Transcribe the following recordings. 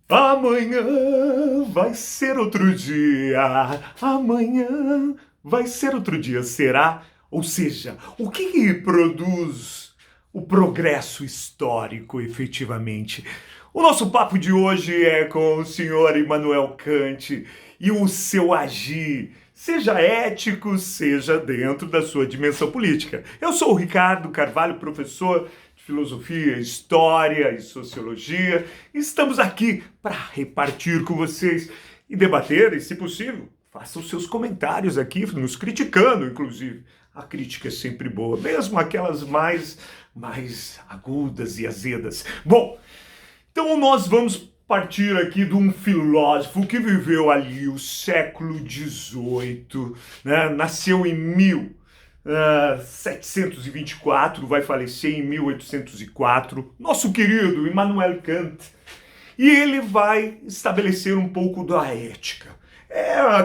Amanhã vai ser outro dia. Amanhã vai ser outro dia. Será? Ou seja, o que produz o progresso histórico, efetivamente? O nosso papo de hoje é com o senhor Immanuel Kant e o seu agir, seja ético, seja dentro da sua dimensão política. Eu sou o Ricardo Carvalho, professor de filosofia, história e sociologia. Estamos aqui para repartir com vocês e debater, e se possível, façam seus comentários aqui, nos criticando, inclusive. A crítica é sempre boa, mesmo aquelas mais agudas e azedas. Bom, então nós vamos partir aqui de um filósofo que viveu ali o século XVIII, né? Nasceu em 1724, vai falecer em 1804, nosso querido Immanuel Kant. E ele vai estabelecer um pouco da ética.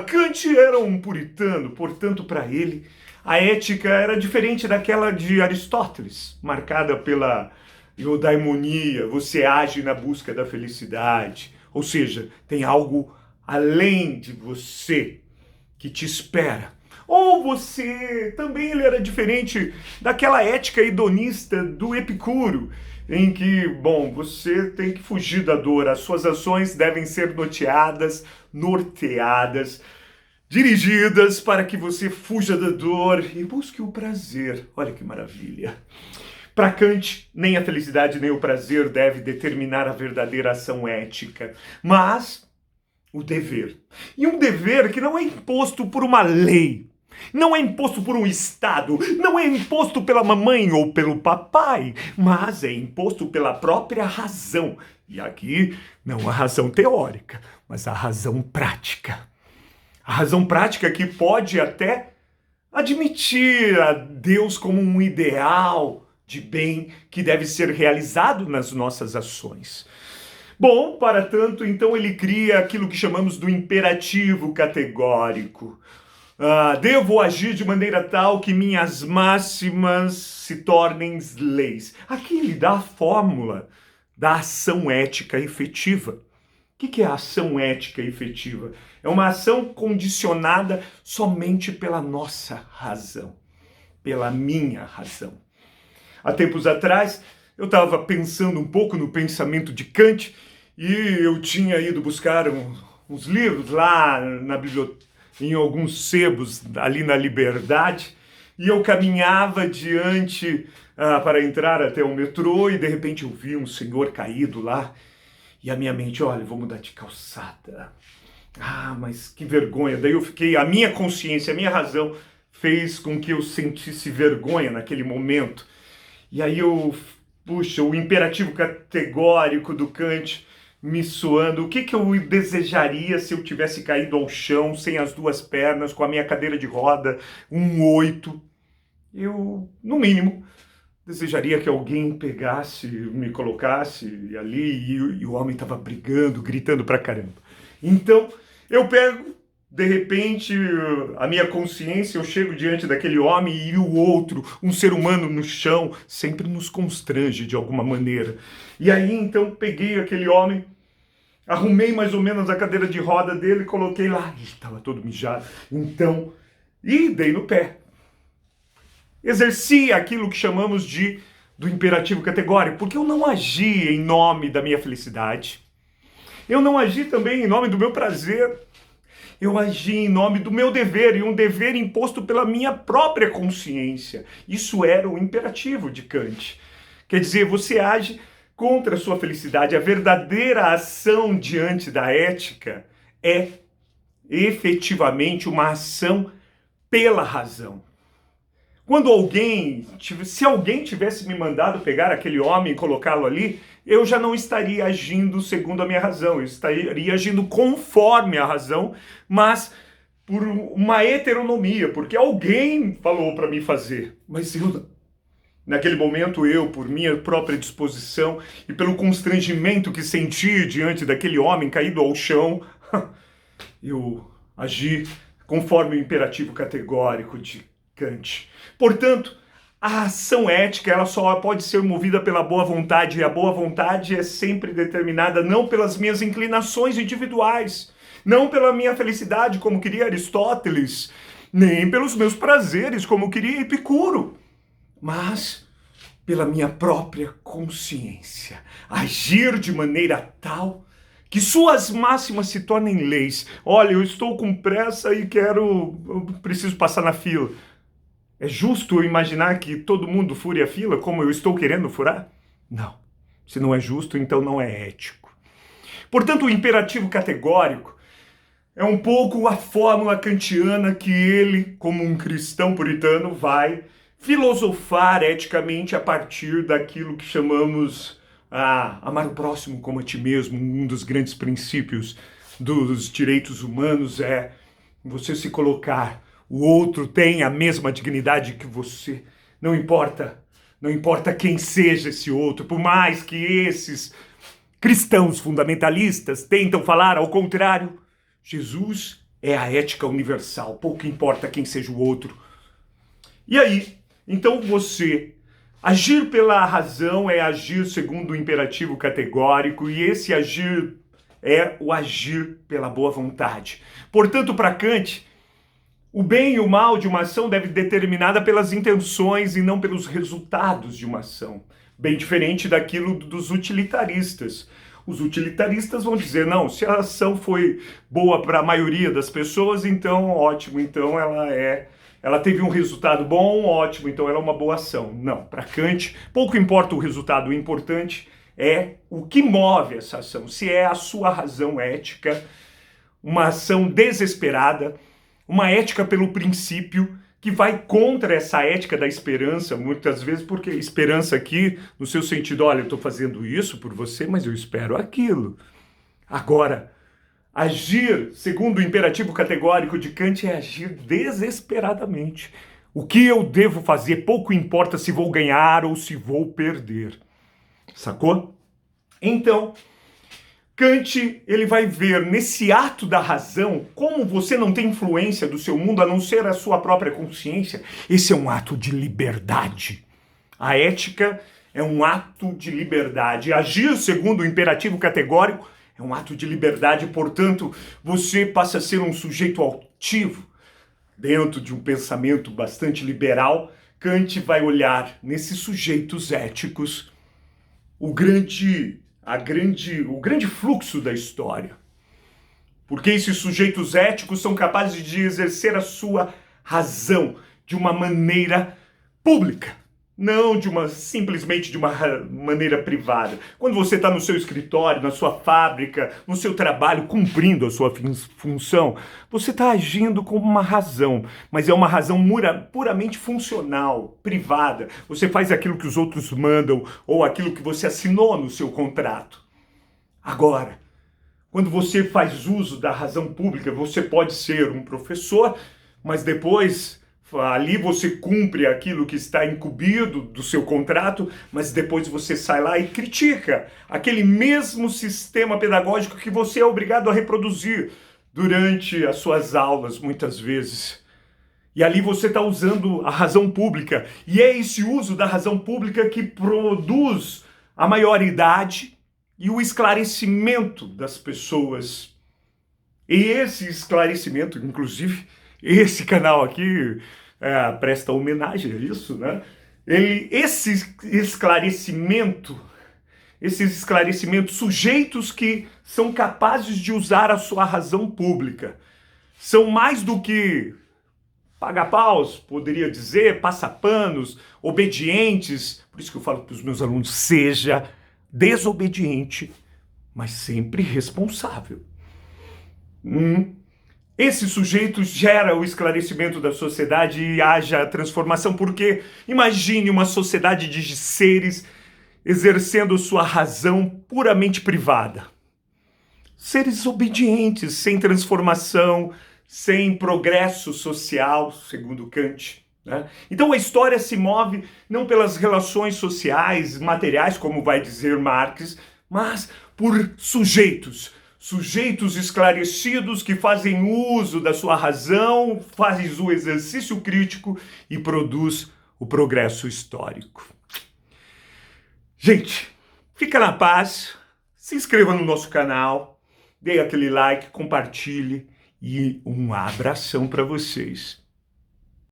Kant era um puritano, portanto, para ele, a ética era diferente daquela de Aristóteles, marcada pela eudaimonia, você age na busca da felicidade, ou seja, tem algo além de você que te espera. Ou você, também ele era diferente daquela ética hedonista do Epicuro, em que, bom, você tem que fugir da dor, as suas ações devem ser norteadas, dirigidas para que você fuja da dor e busque o prazer. Olha que maravilha! Para Kant, nem a felicidade nem o prazer deve determinar a verdadeira ação ética, mas o dever. E um dever que não é imposto por uma lei, não é imposto por um Estado, não é imposto pela mamãe ou pelo papai, mas é imposto pela própria razão. E aqui não a razão teórica, mas a razão prática. A razão prática que pode até admitir a Deus como um ideal de bem que deve ser realizado nas nossas ações. Bom, para tanto, então ele cria aquilo que chamamos do imperativo categórico. Devo agir de maneira tal que minhas máximas se tornem leis. Aqui ele dá a fórmula da ação ética efetiva. O que é a ação ética efetiva? É uma ação condicionada somente pela nossa razão, pela minha razão. Há tempos atrás, eu estava pensando um pouco no pensamento de Kant e eu tinha ido buscar uns livros lá na biblioteca, em alguns sebos ali na Liberdade, e eu caminhava diante para entrar até o metrô e de repente eu vi um senhor caído lá e a minha mente, olha, vou mudar de calçada. Mas que vergonha. Daí eu fiquei, a minha consciência, a minha razão fez com que eu sentisse vergonha naquele momento. E aí o imperativo categórico do Kant me soando, o que eu desejaria se eu tivesse caído ao chão, sem as duas pernas, com a minha cadeira de roda, um 8? Eu, no mínimo, desejaria que alguém pegasse, me colocasse ali, e o homem estava brigando, gritando pra caramba. Então, eu pego, de repente, a minha consciência, eu chego diante daquele homem e o outro, um ser humano no chão, sempre nos constrange de alguma maneira. E aí, então, peguei aquele homem, arrumei mais ou menos a cadeira de roda dele, coloquei lá, ele estava todo mijado, então, e dei no pé. Exerci aquilo que chamamos do imperativo categórico, porque eu não agi em nome da minha felicidade, eu não agi também em nome do meu prazer, eu agi em nome do meu dever, e um dever imposto pela minha própria consciência. Isso era o imperativo de Kant. Quer dizer, você age contra a sua felicidade. A verdadeira ação diante da ética é efetivamente uma ação pela razão. Se alguém tivesse me mandado pegar aquele homem e colocá-lo ali, eu já não estaria agindo segundo a minha razão, eu estaria agindo conforme a razão, mas por uma heteronomia, porque alguém falou para mim fazer, mas naquele momento por minha própria disposição e pelo constrangimento que senti diante daquele homem caído ao chão, eu agi conforme o imperativo categórico de Kant. Portanto, A ação ética, ela só pode ser movida pela boa vontade, e a boa vontade é sempre determinada não pelas minhas inclinações individuais, não pela minha felicidade, como queria Aristóteles, nem pelos meus prazeres, como queria Epicuro, mas pela minha própria consciência. Agir de maneira tal que suas máximas se tornem leis. Olha, eu estou com pressa e eu preciso passar na fila. É justo eu imaginar que todo mundo fure a fila como eu estou querendo furar? Não. Se não é justo, então não é ético. Portanto, o imperativo categórico é um pouco a fórmula kantiana que ele, como um cristão puritano, vai filosofar eticamente a partir daquilo que chamamos amar o próximo como a ti mesmo. Um dos grandes princípios dos direitos humanos é você se colocar. O outro tem a mesma dignidade que você. Não importa quem seja esse outro, por mais que esses cristãos fundamentalistas tentam falar ao contrário, Jesus é a ética universal, pouco importa quem seja o outro. E aí, então você agir pela razão é agir segundo o imperativo categórico, e esse agir é o agir pela boa vontade. Portanto, para Kant, o bem e o mal de uma ação deve ser determinada pelas intenções e não pelos resultados de uma ação. Bem diferente daquilo dos utilitaristas. Os utilitaristas vão dizer, não, se a ação foi boa para a maioria das pessoas, então ótimo, então ela teve um resultado bom, ótimo, então ela é uma boa ação. Não, para Kant, pouco importa o resultado, o importante é o que move essa ação. Se é a sua razão ética, uma ação desesperada, uma ética pelo princípio que vai contra essa ética da esperança, muitas vezes, porque esperança aqui, no seu sentido, olha, eu estou fazendo isso por você, mas eu espero aquilo. Agora, agir, segundo o imperativo categórico de Kant, é agir desesperadamente. O que eu devo fazer, pouco importa se vou ganhar ou se vou perder. Sacou? Então, Kant, ele vai ver nesse ato da razão, como você não tem influência do seu mundo a não ser a sua própria consciência, esse é um ato de liberdade. A ética é um ato de liberdade. Agir segundo o imperativo categórico é um ato de liberdade, portanto, você passa a ser um sujeito altivo. Dentro de um pensamento bastante liberal, Kant vai olhar nesses sujeitos éticos o grande fluxo da história. Porque esses sujeitos éticos são capazes de exercer a sua razão de uma maneira pública, não simplesmente de uma maneira privada. Quando você está no seu escritório, na sua fábrica, no seu trabalho, cumprindo a sua função, você está agindo com uma razão, mas é uma razão puramente funcional, privada. Você faz aquilo que os outros mandam ou aquilo que você assinou no seu contrato. Agora, quando você faz uso da razão pública, você pode ser um professor, mas depois ali você cumpre aquilo que está incumbido do seu contrato, mas depois você sai lá e critica aquele mesmo sistema pedagógico que você é obrigado a reproduzir durante as suas aulas, muitas vezes. E ali você está usando a razão pública, e é esse uso da razão pública que produz a maioridade e o esclarecimento das pessoas. E esse esclarecimento, inclusive, esse canal aqui presta homenagem a isso, né? Esses esclarecimentos, sujeitos que são capazes de usar a sua razão pública, são mais do que paga-paus, poderia dizer, passapanos, obedientes. Por isso que eu falo para os meus alunos, seja desobediente, mas sempre responsável. Esse sujeito gera o esclarecimento da sociedade e haja a transformação, porque imagine uma sociedade de seres exercendo sua razão puramente privada. Seres obedientes, sem transformação, sem progresso social, segundo Kant, né? Então a história se move não pelas relações sociais, materiais, como vai dizer Marx, mas por sujeitos esclarecidos que fazem uso da sua razão, fazem o exercício crítico e produz o progresso histórico. Gente, fica na paz, se inscreva no nosso canal, dê aquele like, compartilhe e um abração para vocês.